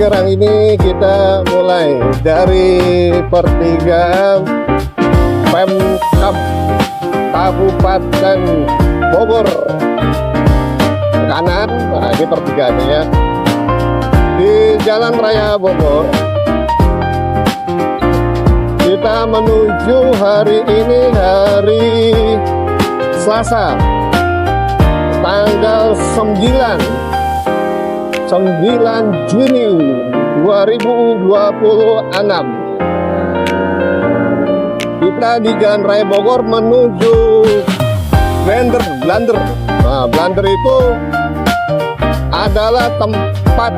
sekarang ini kita mulai dari pertigaan Pemkab Kabupaten Bogor ke kanan. Nah, ini pertigaannya ya, di Jalan Raya Bogor. Kita menuju hari ini hari Selasa tanggal 9 Juni 2026. Kita di Jalan Raya Bogor menuju Blander. Nah, Blander itu adalah tempat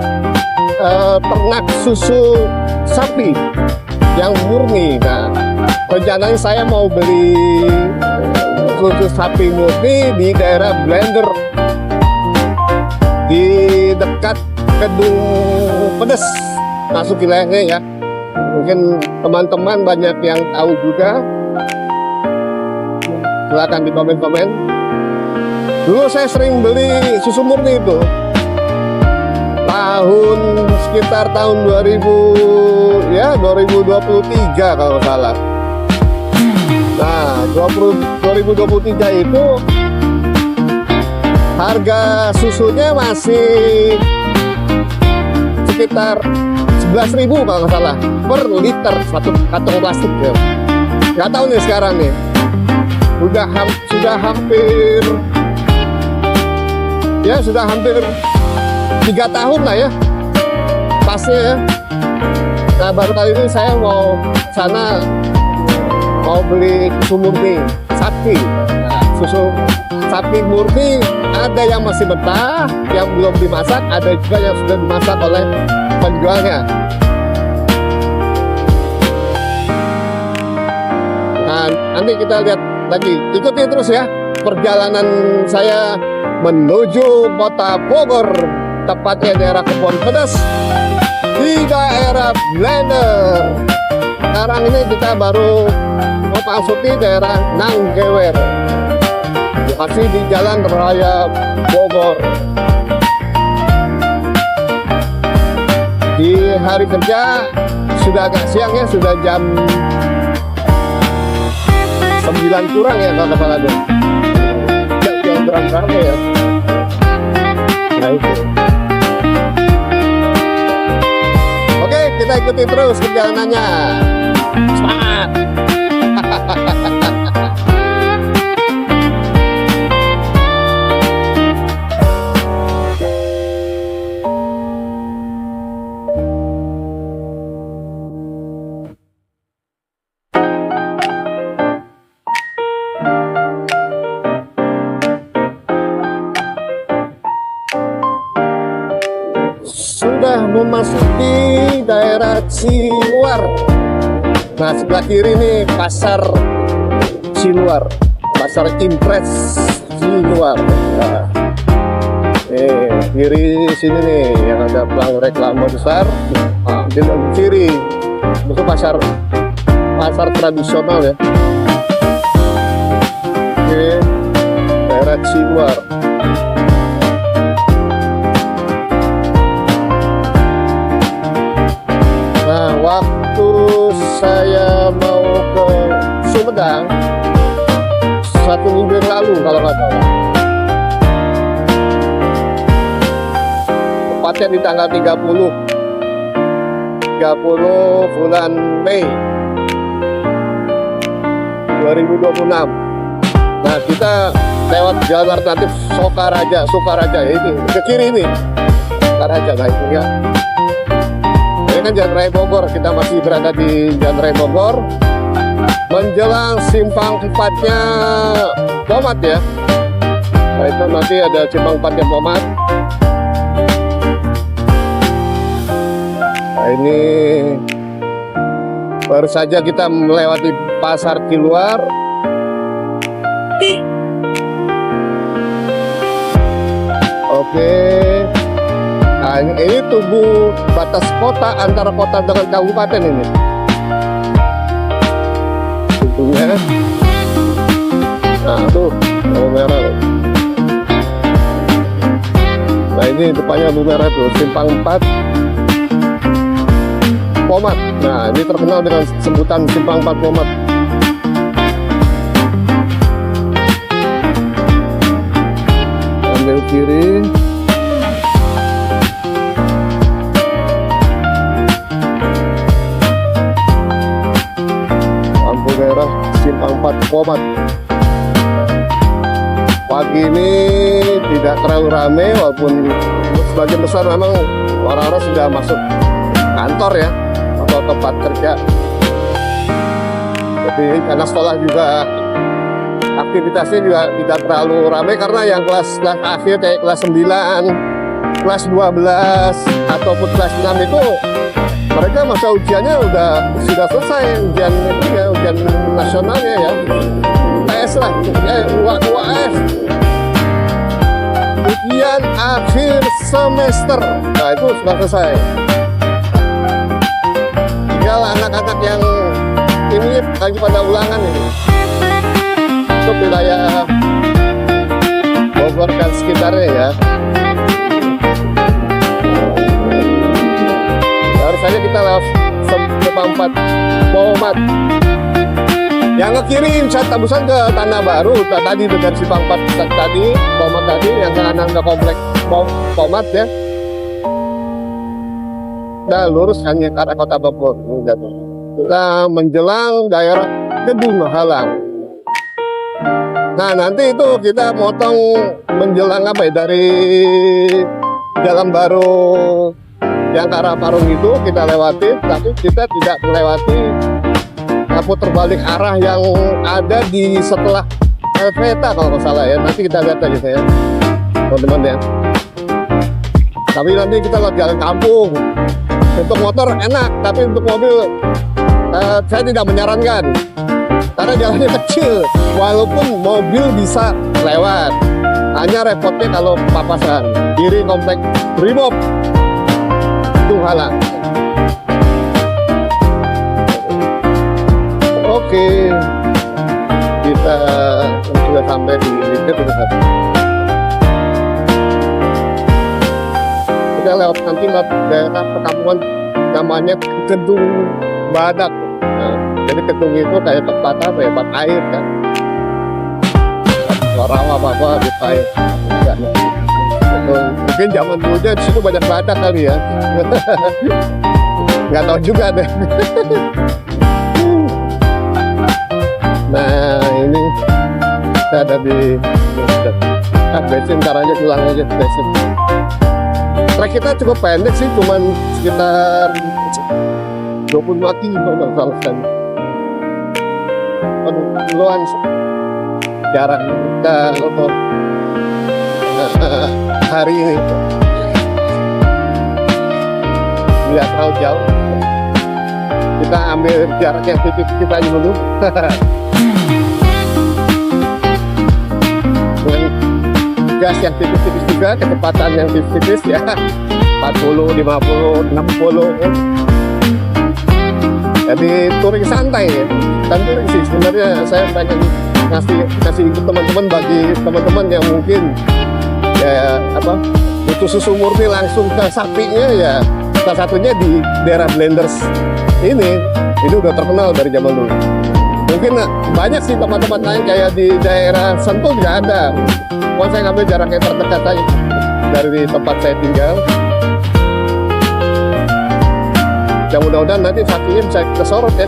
ternak susu sapi yang murni. Nah, rencananya saya mau beli susu sapi murni di daerah Blander, di dekat Kedung Pedes, masuk wilayahnya ya. Mungkin teman-teman banyak yang tahu juga. Silahkan di komen-komen. Dulu saya sering beli susu murni itu sekitar tahun 2023 kalau salah. Nah, 2023 itu harga susunya masih sekitar 11.000 kalau nggak salah per liter satu kantong plastik ya. Nggak tahu nih sekarang nih, sudah hampir 3 tahun lah ya pasnya ya. Nah, baru kali ini saya mau beli susu murni sapi. Nah, susu sapi murni ada yang masih mentah, yang belum dimasak, ada juga yang sudah dimasak oleh penjualnya. Nah, nanti kita lihat lagi, ikuti terus ya perjalanan saya menuju kota Bogor, tepatnya daerah Kebon Pedas di daerah Blander. Sekarang ini kita baru memasuki daerah Nanggewer, masih di Jalan Raya Bogor. Di hari kerja sudah agak siang ya, sudah jam 9 kurang ya kalau salah deh. Jam berapa ya? Nah itu. Oke, kita ikuti terus perjalanannya. Semangat! Sudah memasuki daerah Ciluar. Nah, sebelah kiri nih pasar Ciluar, pasar Impres Ciluar. Nah, kiri sini nih yang ada pelang reklame besar. Nah, di kiri itu pasar tradisional ya. Oke, daerah Ciluar. Waktu saya mau ke Sumedang 1 minggu yang lalu kalau nggak salah, tepatnya di tanggal 30 bulan Mei 2026. Nah, kita lewat jalan alternatif Sukaraja ini ke kiri ini, Sukaraja. Nah itu ya, ini kan Jalan Raya Bogor. Kita masih berada di Jalan Raya Bogor menjelang simpang 4-nya Pomat ya. Nah itu nanti ada simpang 4-nya Pomat. Nah ini baru saja kita melewati pasar Ciluar. Oke. Nah, ini tubuh batas kota antara kota dengan kabupaten ini. Tubuhnya. Nah, tuh, lampu merah. Nah, ini depannya lampu merah tuh, simpang 4. Pomat. Nah, ini terkenal dengan sebutan Simpang 4 Pomat. Ambil kiri. Lampu merah Simpang 4 Pomat. Pagi ini tidak terlalu ramai, walaupun sebagian besar memang orang-orang sudah masuk kantor ya, atau tempat kerja. Jadi karena sekolah juga aktivitasnya juga tidak terlalu ramai, karena yang kelas akhir kayak kelas 9, kelas 12 ataupun kelas 6 itu mereka masa ujiannya sudah selesai, ujian nasionalnya ya. UAS lah, UAS, ujian akhir semester. Nah itu sudah selesai. Tinggal anak-anak yang ini lagi pada ulangan ini. Untuk wilayah Bogor dan sekitarnya ya. Baru saja kita lewat Simpang 4 Pomat. Yang ke kiri saya tembusan ke Tanah Baru tadi dengan Simpang 4 tadi, Pomat tadi, yang ke kanan ke komplek Pomat ya. Nah lurus hanya ke arah Kota Bogor. Kita menjelang daerah Gedung Halang. Nah nanti itu kita motong menjelang apa ya, dari Jalan Baru yang ke arah Parung itu kita lewati, tapi kita tidak melewati putar balik arah yang ada di setelah kereta kalau nggak salah ya. Nanti kita lihat aja ya teman-teman ya. Tapi nanti kita lewat jalan kampung. Untuk motor enak, tapi untuk mobil saya tidak menyarankan karena jalannya kecil, walaupun mobil bisa lewat. Hanya repotnya kalau papasan kiri komplek Brimob itu Halang. Oke, kita sudah sampai di titik. Kita lewat nanti daerah perkampungan namanya Gedung Badak. Nah, jadi gedung itu kayak tempat apa ya, tempat air kan. Rawa apa di air. Mungkin zaman dulunya di situ banyak badak kali ya. Nggak tahu juga deh. Nah ini kita ada di bensin, caranya pulang aja bensin. Trek kita cukup pendek sih, cuman sekitar 25 kilo kalau kan. Penuhan jarak kita untuk hari ini. Tidak terlalu jauh. Kita ambil jarak yang tipis kita dulu. Dengan gas yang tipis-tipis juga, kecepatan yang tipis-tipis ya, 40, 50, 60. Jadi touring santai ya. Dan touring sih sebenarnya saya pengen kasih ikut teman-teman, bagi teman-teman yang mungkin ya apa butuh susu murni langsung ke sapinya ya. Salah satunya di daerah Blenders ini udah terkenal dari zaman dulu. Mungkin banyak sih tempat-tempat lain kayak di daerah Sentul juga ada. Mau saya ngambil jarak yang terdekat aja dari tempat saya tinggal. Ya mudah-mudahan nanti sapinya bisa kita sorot ya.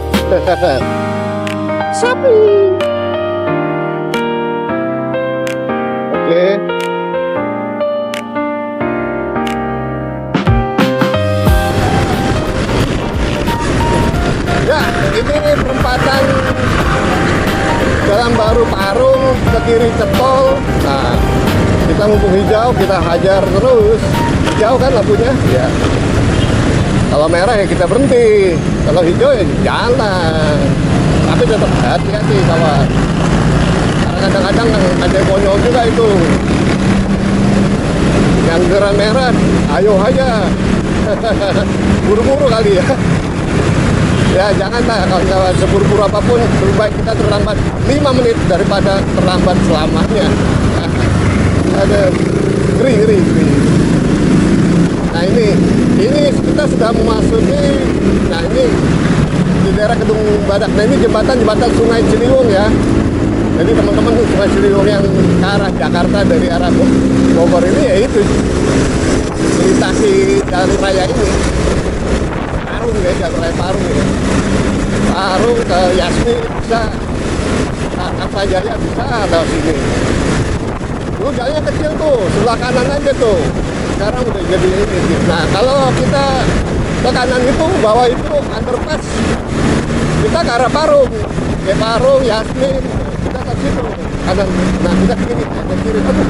Sapi. Oke. Ya, ini perempatan Jalan Baru Parung, ke kiri ke tol. Nah, kita mumpung hijau, kita hajar terus. Hijau kan lampunya? Ya. Kalau merah ya kita berhenti. Kalau hijau ya jalan. Tapi tetap hati-hati kawan. Karena kadang-kadang ada konyol juga itu. Yang geran merah, ayo aja. Buru-buru kali ya. Ya janganlah, kalau seburu-buru apapun lebih baik kita terlambat 5 menit daripada terlambat selamanya. Ada ngeri. Nah ini Ini kita sudah memasuki, nah ini di daerah Kedung Badak. Nah ini jembatan Sungai Ciliwung ya. Jadi teman-teman Sungai Ciliwung yang ke arah Jakarta dari arah Bogor ini ya itu melintasi jalan raya ini. Parung ya, jalan raya Parung ya. Parung ke Yasmi bisa, apa saja ya bisa ada sini. Dulu jalannya kecil tuh, sebelah kanan aja tuh. Sekarang udah jadi ini. Nah kalau kita ke kanan itu, bawah itu underpass. Kita ke arah Parung, Parung, Yasmin, kita ke situ kanan. Nah kita ke kiri, aduh,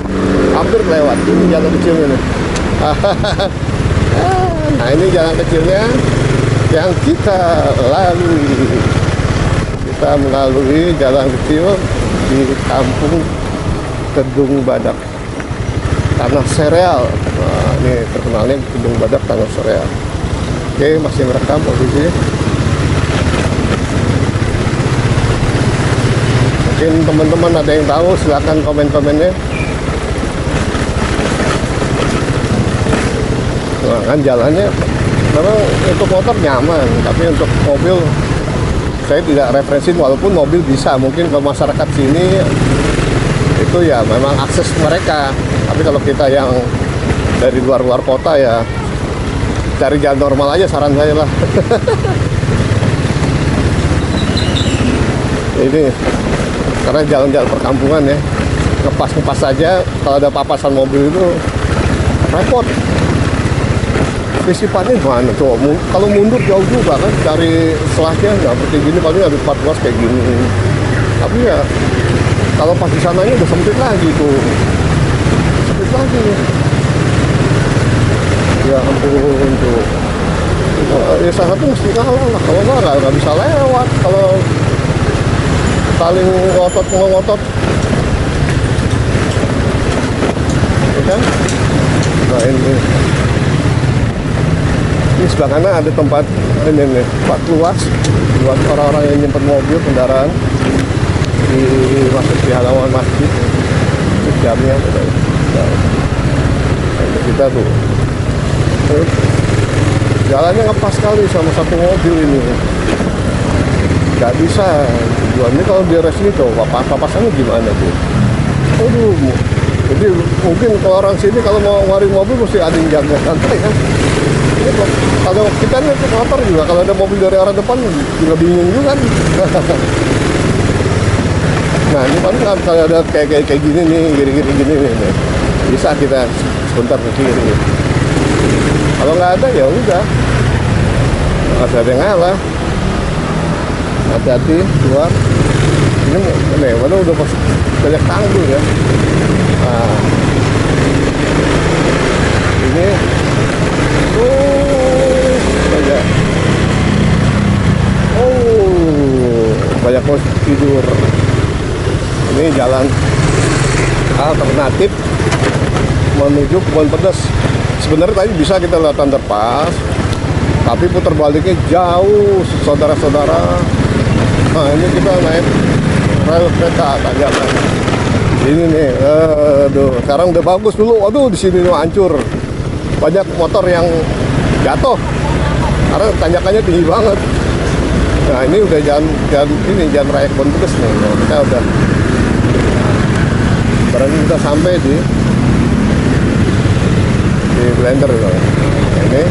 hampir lewat. Ini jalan kecilnya nih. Nah ini jalan kecilnya yang kita lalui. Kita melalui jalan kecil di kampung Kedung Badak, tanah sereal. Nah, ini terkenalnya Kedung Badak tanah sereal. Oke, masih merekam posisinya. Mungkin teman-teman ada yang tahu, silahkan komen-komennya. Nah, kan jalannya memang untuk motor nyaman, tapi untuk mobil saya tidak referensi, walaupun mobil bisa. Mungkin ke masyarakat sini itu ya memang akses mereka, tapi kalau kita yang dari luar kota ya cari jalan normal aja, saran saya lah. Ini karena jalan-jalan perkampungan ya, ngepas saja, kalau ada papasan mobil itu repot. Sifatnya gimana tuh? Kalau mundur jauh juga kan, cari selahnya nggak seperti gini, paling ada 14 kayak gini. Tapi ya kalau pas di sananya udah sempit lagi tuh, sempit lagi. Ya ampun tuh. Ya salah satu mesti kalah lah, kalau nggak bisa lewat. Kalau saling ngotot, ya kan? Nah ini sebelah kanan ada tempat ini nih, tempat luas buat orang-orang yang nyimpen mobil, kendaraan di masuk di halaman masjid. Itu jamnya nah, kita tuh jalannya ngepas sekali sama satu mobil ini, nggak bisa tujuannya kalau di resmi tuh papasannya gimana tuh. Aduh, jadi mungkin kalau orang sini kalau mau ngeluarin mobil mesti ada yang jaga santai kan. Ini kalau kita nih motor juga, kalau ada mobil dari arah depan juga bingung juga kan. Nah ini paling kalau ada kayak gini nih, gini nih, bisa kita sebentar ke kiri. Kalau nggak ada ya udah, nggak ada yang ngalah. Hati-hati keluar. Ini mana udah pas banyak tanggul ya. Nah, ini banyak. Banyak pos tidur. Ini jalan alternatif menuju Kebon Pedes. Sebenarnya tadi bisa kita lewat underpass, tapi putar baliknya jauh, saudara-saudara. Nah ini kita naik rel kereta tanjakan. Ini nih, aduh, sekarang udah bagus dulu. Aduh, di sini hancur. Banyak motor yang jatuh karena tanjakannya tinggi banget. Nah ini udah jalan raya Kebon Pedes nih. Nah, kita udah berarti kita sampai di blender gitu. Nah, ini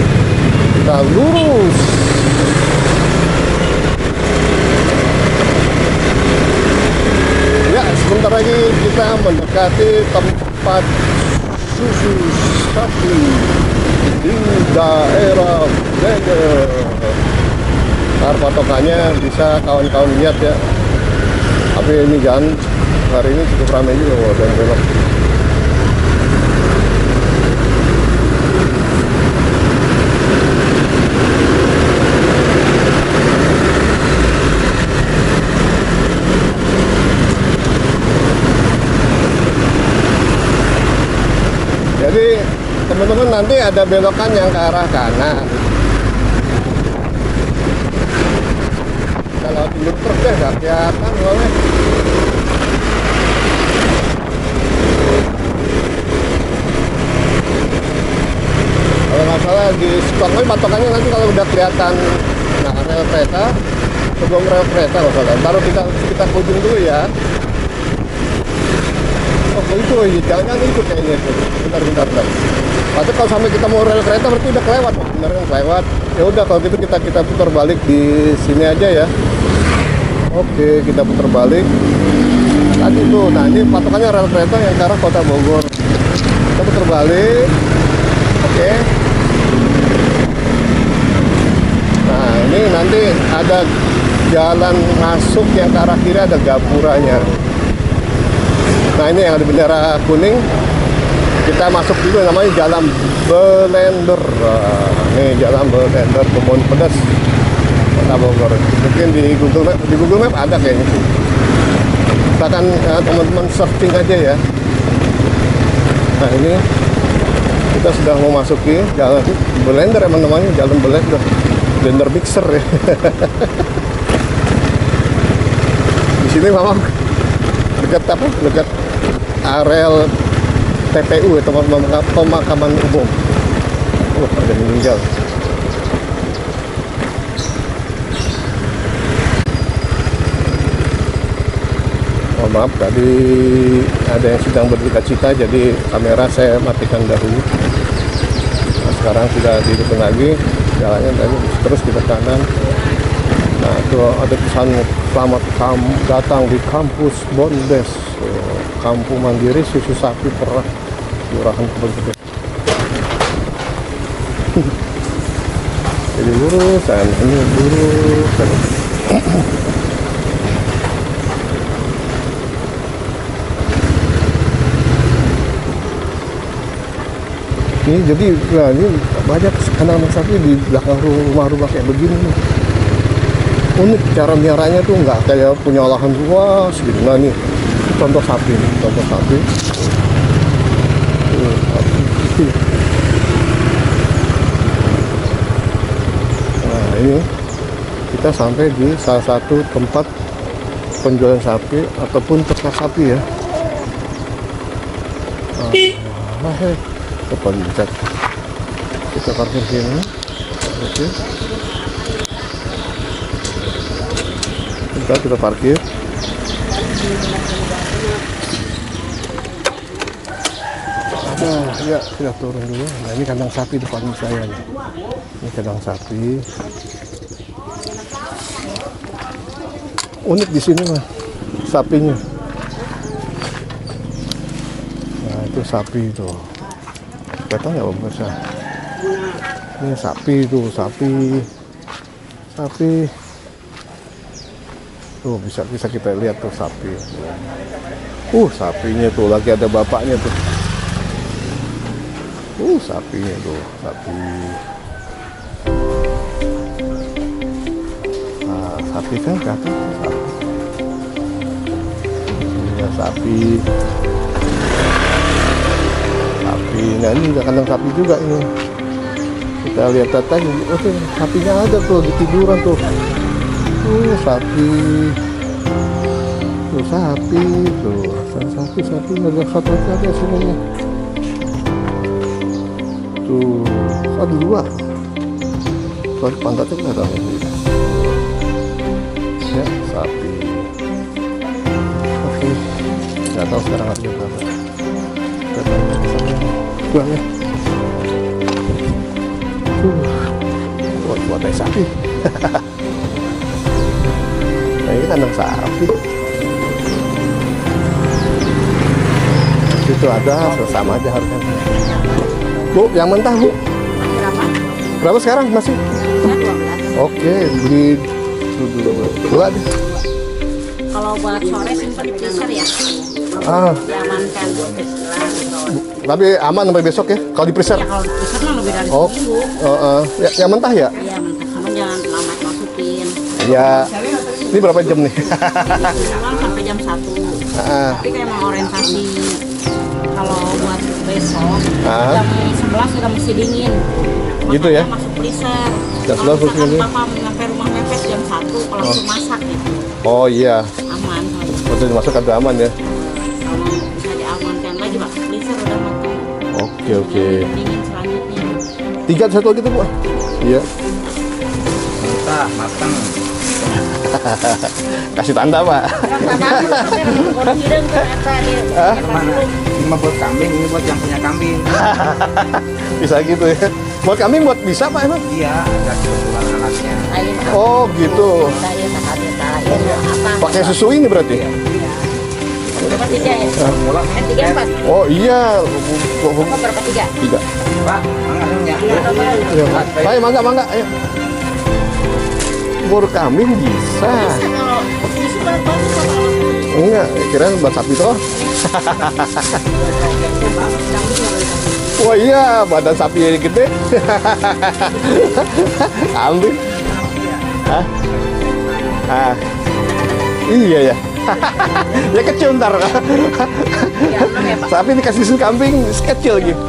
kita lurus. Ya sebentar lagi kita mendekati tempat susu sapi di daerah Blender. Ntar patokannya bisa kawan-kawan lihat ya. Tapi ini jalan hari ini cukup ramai juga dan belok. Jadi teman-teman nanti ada belokan yang ke arah kanan. Kalau dulu truk deh gak kelihatan soalnya. Kalau nggak Soalnya di Sukabumi patokannya nanti kalau udah kelihatan nah rel kereta, sebelum rel kereta loh soalnya. Baru kita ke ujung dulu ya. Oh itu, jangan itu kayaknya itu. Bentar. Tapi kalau sampai kita mau rel kereta berarti udah kelewat, bener kan kelewat. Ya udah kalau gitu kita putar balik di sini aja ya. Oke, kita putar balik. Tadi tuh, nah ini patokannya rel kereta yang ke arah Kota Bogor. Kita putar balik. Oke. Nah ini nanti ada jalan masuk yang ke arah kiri, ada gapuranya. Nah ini yang ada bendera kuning. Kita masuk dulu, namanya Jalan Belender. Nih Jalan Belender Kebun Pedas Kota Bogor. Mungkin di Google Map ada kayaknya sih. Silakan teman-teman searching aja ya. Nah ini kita sudah mau masuki Jalan Belender, emang namanya Jalan Belender. Blender mixer ya. Di sini memang dekat apa? Dekat areal TPU ya, tempat pemakaman umum. Oh, ada meninggal. Oh, maaf, tadi ada yang sedang berduka cita, jadi kamera saya matikan dahulu. Nah, sekarang sudah dihidupkan lagi. Jalannya tadi terus kita kanan. Nah itu ada pesan selamat datang di kampus Bondes, Kampung Mandiri Susu Sapi Perah, Kelurahan Kebun Pedas. Jadi lurusan ini lurusan. Ini jadi nah, ini banyak kandang sapi di belakang rumah-rumah kayak begini nih. Unik cara miaranya tuh nggak kayak punya lahan luas gitu. Nah nih contoh sapi nih, contoh sapi. Nah ini kita sampai di salah satu tempat penjualan sapi ataupun ternak sapi ya. Kita pencet, kita parkir sini. Oke. Kita parkir. Ya kita turun dulu. Nah ini kandang sapi depan saya nih. Ini kandang sapi. Unik di sini mah sapinya. Nah itu sapi itu. Kelihatan nggak pemirsa? Ini sapi tuh, sapi. Tuh bisa kita lihat tuh sapi. Sapinya tuh lagi ada bapaknya tuh. Sapinya tuh, sapi. Nah, sapi kan kata sapi. Ya sapi. Nah ini juga kandang sapi juga ini. Kita lihat tadi, sapinya ada tuh di tiduran tuh. Sapi. Sapi ada satu lagi ada sini. Tuh, ada dua. Soalnya pantatnya kelihatan. Ya, sapi. Oke. Nggak tahu sekarang harga berapa. Buangnya buat sapi. Nah ini kandang sapi. Itu ada sama aja harganya. Bu, yang mentah bu berapa sekarang masih? 12. Oke, beli dua deh. Kalau buat sore simpen di freezer ya. Diamankan. Tapi aman sampai besok ya kalau di freezer? Ya kalau di freezer mah lebih dari seminggu. Yang mentah ya? Iya mentah, sama jangan lama masukin. Ya, ini berapa jam nih? Sampai jam 1. Tapi kayak mau orientasi. Kalau buat besok jam 11 sudah mesti dingin. Gitu ya? Masuk freezer. Jam 11 kalau mesti dingin. Papa sampai rumah mepet jam 1 kalau langsung masak gitu. Oh iya. Aman. Betul dimasuk ada aman ya. Kalau bisa diamankan lagi masuk freezer udah matang. Oke. Dingin selanjutnya. 3 satu gitu Bu. Iya. Matang. Kasih tanda Pak. Mana? Ini mah buat kambing, ini buat yang punya kambing. Bisa gitu ya. Buat kambing buat bisa Pak emang? Iya, ada kebetulan anaknya. Oh gitu. Pakai susu ini berarti? Berapa 3 ya? 3 pas. Oh iya. Berapa 3? 3. Pak, mangga Iya, Pak. Ayo mangga. Ayo. Bor kambing bisa. Kalau bisa bagus kalau Enggak, kira buat sapi toh. Wah iya, badan sapi yang gede. Kambing. Hah? Ah. Iya ya. Ya kecil ntar. Sapi dikasih susu kambing kecil gitu.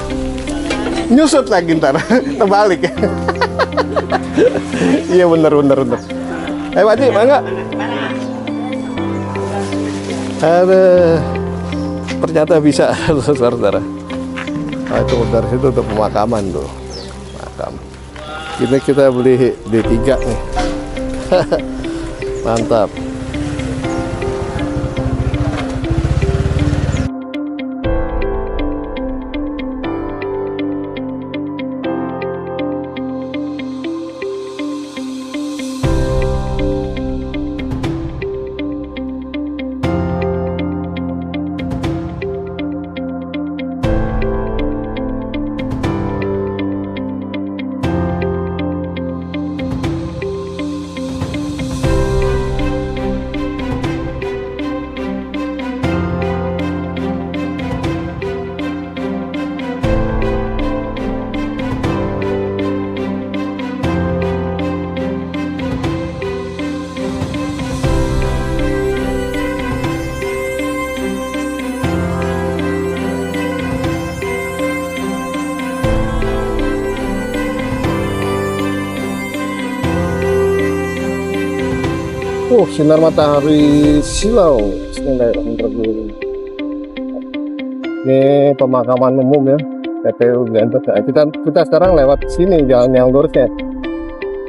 Nyusut lagi ntar, terbalik. Iya bener. Ayo Pak Haji, mangga. Aduh, ternyata bisa, saudara-saudara. Nah, itu dari situ untuk pemakaman tuh, makam. Ini kita beli D3 nih, mantap. Oh, sinar matahari silau. Bismillahirrahmanirrahim. Ini pemakaman umum ya, TPU Gentot. Nah, kita sekarang lewat sini jalan yang lurusnya.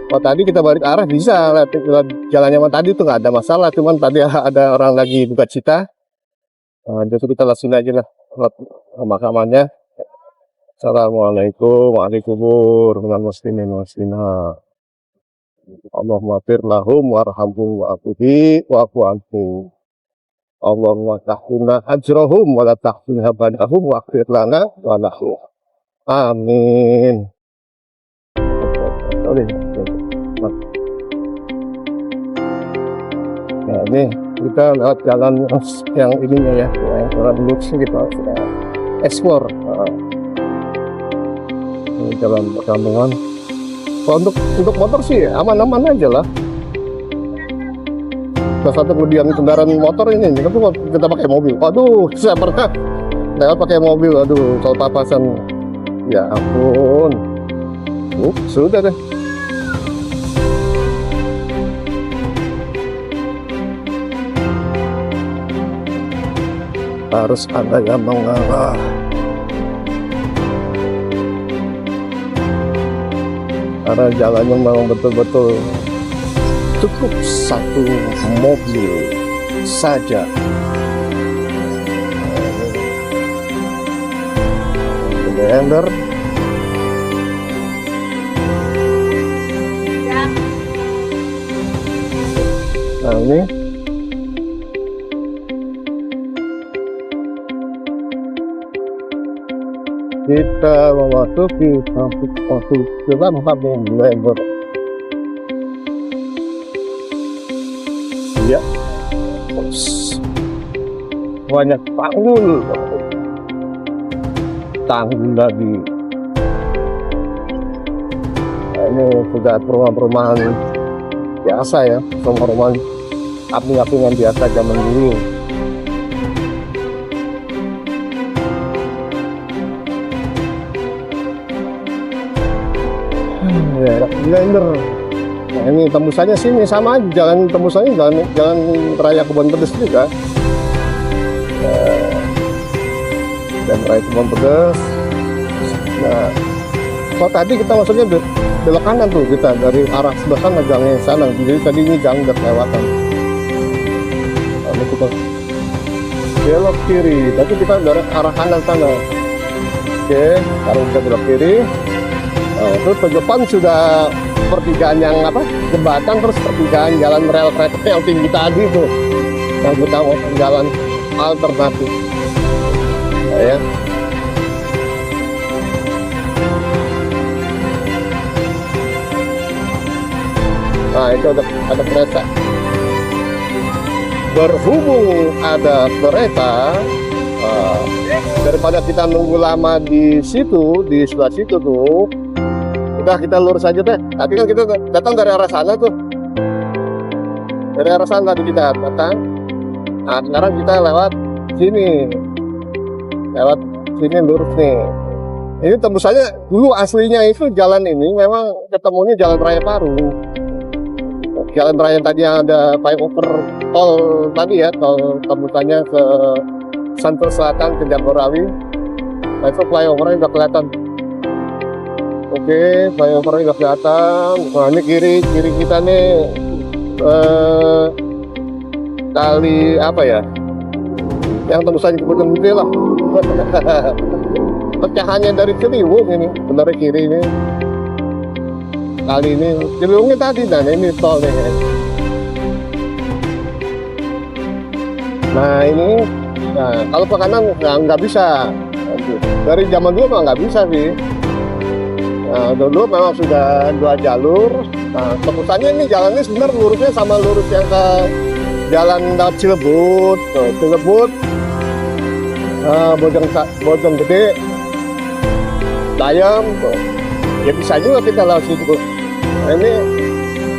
Oh tadi kita balik arah bisa lewat jalan yang tadi tuh nggak ada masalah. Cuman tadi ada orang lagi duka cita. Jadi kita langsung aja lah lewat pemakamannya. Assalamualaikum warahmatullahi wabarakatuh. Allahumma fir lahum warhamhum wa'afuhi wa'afu anhum. Allahumma tahfina ajrahum wa la tahfina badahum wa'fir lana wa lahu. Amin. Nah ini kita lewat jalan yang ininya ya, yang dulu sih kita explore. Ini jalan perkampungan. Kalau untuk motor sih aman-aman aja lah. Salah satu kelebihan kendaraan motor ini, tapi kalau kita pakai mobil, waduh, saya pernah lewat pakai mobil, waduh, kalau papasan, ya ampun, sudah deh. Harus ada yang mengalah. Karena jalannya memang betul-betul cukup satu mobil saja. Blender. Nah ini kita memasuki dalam November. Ya, banyak tanggul lagi. Nah, ini sudah perumahan-perumahan biasa ya, perumahan aping-apingan biasa zaman dulu. Ya, Blender. Nah, ini tembusannya sini sama aja, jalan tembusannya jalan raya Kebon Pedes juga. Dan raya Kebon Pedes. Nah, Kalau tadi kita maksudnya belok kanan tuh kita dari arah sebelah sana gangnya yang sana. Jadi tadi ini gang udah kelewatan. Lalu kita belok kiri, tapi kita dari arah kanan sana. Oke, sekarang kita belok kiri. Terus ke depan sudah pertigaan yang apa? Jembatan, terus pertigaan jalan rel kereta yang tinggi tadi tuh. Yang kita mau jalan alternatif. Ya. Nah, itu ada kereta. Berhubung ada kereta, daripada kita nunggu lama di situ, di sebelah situ tuh, udah kita lurus aja deh. Tadi kan kita datang dari arah sana tuh, dari arah sana tadi kita datang. Nah, sekarang kita lewat sini lurus nih. Ini tembusannya dulu aslinya itu jalan ini memang ketemunya Jalan Raya Parung. Jalan raya tadi yang ada flyover tol tadi ya, tol tembusannya ke Sentul Selatan ke Jagorawi. Nah, itu flyovernya udah kelihatan. Oke, flyovernya udah kelihatan. Nah, ini kiri kita nih kali apa ya? Yang tembusannya kebetulan gede lah. Pecahannya dari Ciliwung ini, benar kiri ini. Kali ini Ciliwungnya tadi, dan ini tol nih. Nah ini, kalau ke kanan nggak bisa. Dari zaman dulu memang nggak bisa sih. Nah, dulu memang sudah 2 jalur. Nah, tembusannya ini jalannya sebenarnya lurusnya sama lurus yang ke jalan Cilebut, tuh, Cilebut, Bojonggede, Dayam, tuh. Ya bisa juga kita lewat situ. Nah, ini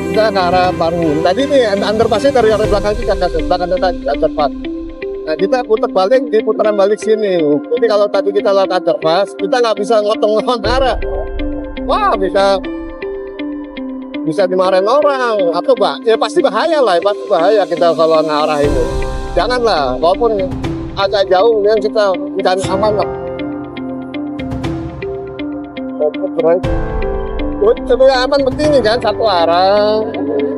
kita ke arah Parung. Tadi nih underpassnya dari arah belakang kita, belakang underpass. Nah, kita putar balik di putaran balik sini. Jadi kalau tadi kita lewat underpass, kita nggak bisa ngotong-ngotong arah. Wah, bisa dimarahin orang atau ya pasti bahaya lah, pasti bahaya kita kalau ngarah itu. Janganlah, walaupun agak jauh, yang kita jangan aman lah. Sebenarnya aman penting kan satu arah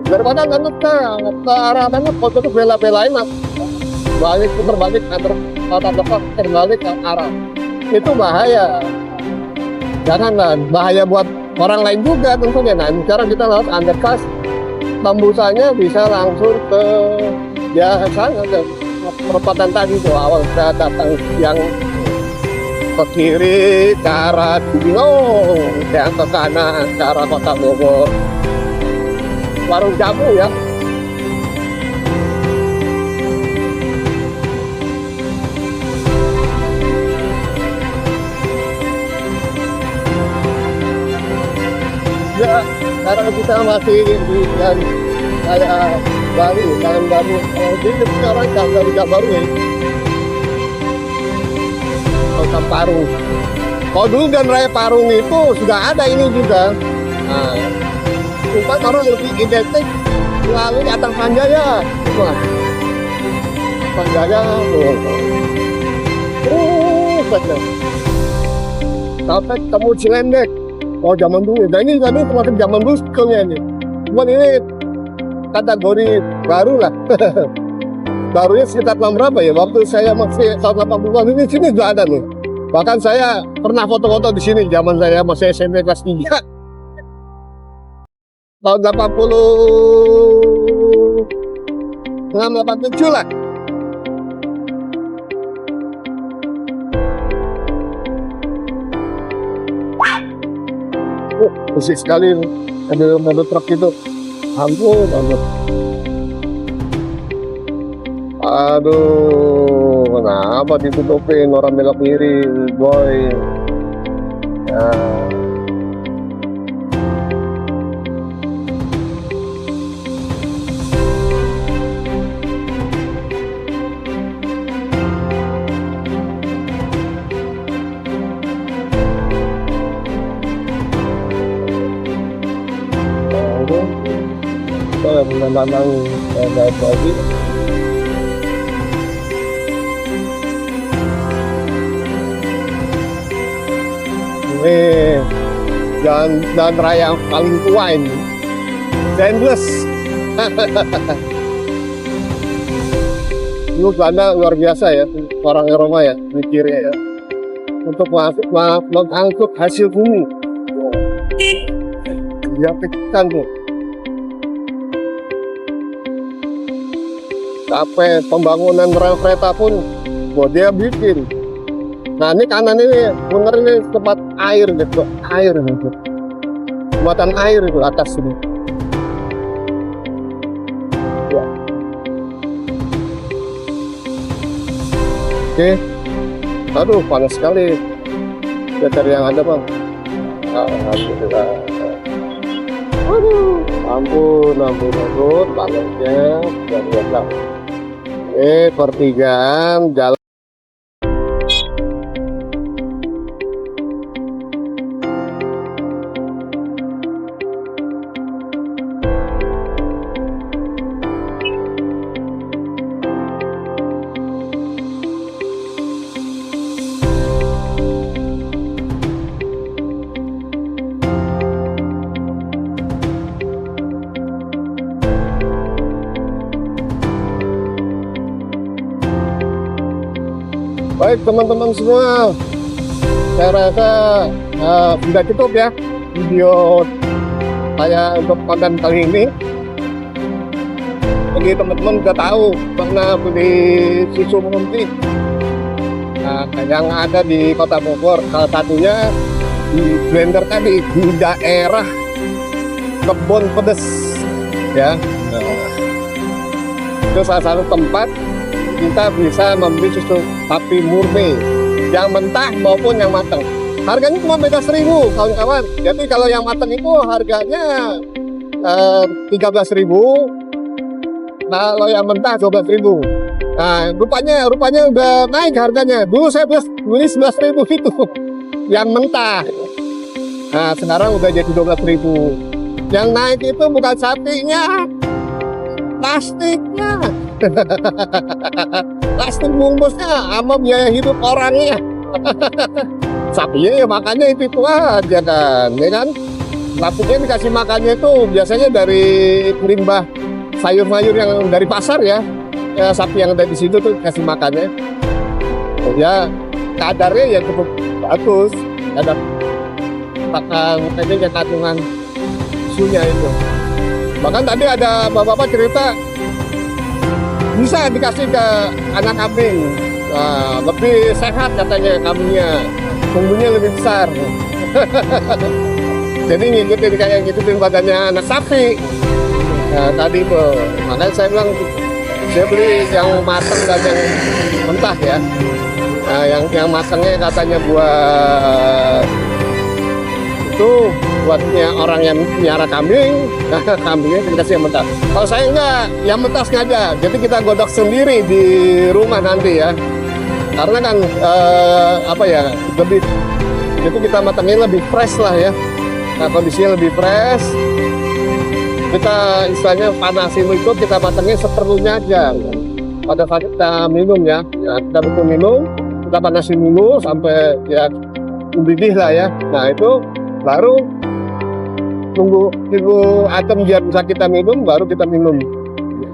daripada nganut ke arah mana foto tuh bela-belain lah, balik putar balik antar depan terbalik ke arah itu bahaya. Janganlah, bahaya buat orang lain juga tentunya. Nah sekarang kita lewat underpass, tembusannya bisa langsung ke ya sana ke perempatan tadi tuh awal kita datang yang ke kiri ke arah Cibinong, yang ke kanan ke arah Kota Bogor, warung jamu ya. Ya, karena kita masih di kayak baru, jalan baru. Jadi sekarang dari baru ya. Kota Parung. Kalau dulu Jalan Raya Parung itu sudah ada ini juga. Nah, cuma orang lebih identik melalui Atang Sanjaya. Wah, Sanjaya sampai ketemu Cilendek. Oh zaman dulu. Dan ini termasuk zaman dulu sebetulnya ini. Cuman ini kategori baru lah. Barunya sekitar tahun berapa ya? Waktu saya masih tahun 80-an ini sini sudah ada nih. Bahkan saya pernah foto-foto di sini zaman saya masih SMP kelas 3. Tahun 86, 87 lah. Bersih sekali ada mobil truk itu. Ampun. Aduh, kenapa ditutupin orang belok kiri, boy? Ya. Kalau menantang naik lagi. jalan raya yang paling tua ini. Endless. Lu Belanda luar biasa ya, orang Eropa ya, mikirnya ya. Untuk mengangkut hasil bumi. Dia pikirkan tuh. Sampai pembangunan rel kereta pun, dia bikin. Nah ini kanan ini, bener ini tempat air gitu, air gitu. Muatan air itu atas ini. Ya. Oke. Aduh, panas sekali. Kita cari yang ada, Bang. Alhamdulillah. Aduh, ampun, panasnya. Dan biasa. Pertigaan jalan. Baik teman-teman semua, saya rasa sudah cukup ya video saya untuk konten kali ini. Jadi teman-teman sudah tahu pernah beli susu munti yang ada di Kota Bogor, salah satunya di blender tadi di daerah Kebon Pedes ya. Itu salah satu tempat kita bisa membeli susu sapi murni yang mentah maupun yang matang. Harganya cuma beda 1.000 kawan-kawan. Jadi kalau yang matang itu harganya 13.000, kalau yang mentah 12.000. Nah rupanya udah naik harganya. Dulu saya beli 11.000 itu yang mentah. Nah sekarang udah jadi 12.000. Yang naik itu bukan sapinya, plastiknya. Plastik bungkusnya sama biaya hidup orangnya. Sapinya ya makannya itu aja kan, ya kan? Plastiknya dikasih makannya itu biasanya dari limbah sayur-sayur yang dari pasar ya. Sapi yang ada di situ tuh kasih makannya. Ya kadarnya ya cukup bagus. Ada kayaknya kandungan susunya itu. Bahkan tadi ada bapak-bapak cerita bisa dikasih ke anak kambing, lebih sehat katanya kambingnya, tumbuhnya lebih besar. Jadi ngikutin kayak ngikutin badannya anak sapi. Nah, tadi itu, makanya saya bilang saya beli yang matang dan yang mentah ya. Nah, yang matangnya katanya buat itu buatnya orang yang piara kambing, kambingnya dikasih yang mentah. Kalau saya enggak, yang mentah sengaja. Jadi kita godok sendiri di rumah nanti ya. Karena kan lebih itu kita matangin lebih fresh lah ya. Nah kondisinya lebih fresh. Kita istilahnya panasin itu kita matangin seperlunya aja. Pada saat kita minum ya, kita butuh minum, kita panasin dulu sampai ya mendidih lah ya. Nah itu baru tunggu adem biar bisa kita minum, baru kita minum.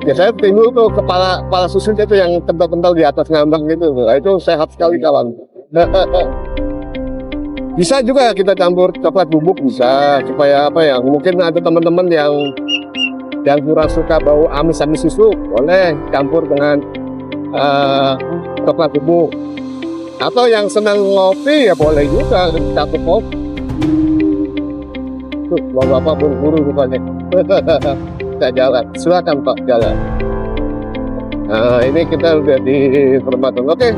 Biasanya timbul tuh kepala susunya itu yang kental-kental di atas ngambang gitu. Nah, itu sehat sekali kawan. Bisa juga kita campur coklat bubuk bisa supaya apa ya? Mungkin ada teman-teman yang kurang suka bau amis-amis susu, boleh campur dengan coklat bubuk. Atau yang senang ngopi ya boleh juga campur kopi. Tuh, bapak buru-buru rupanya. Kita jalan, silakan Pak jalan. Nah, ini kita udah di perempatan. Oke,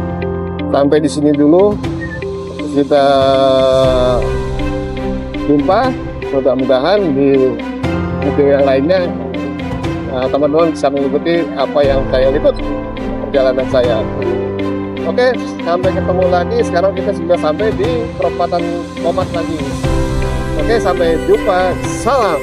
sampai di sini dulu. Kita jumpa, mudah-mudahan di video yang lainnya teman-teman bisa mengikuti apa yang saya liput perjalanan saya. Oke, sampai ketemu lagi. Sekarang kita sudah sampai di perempatan Momat lagi. Oke, sampai jumpa. Salam.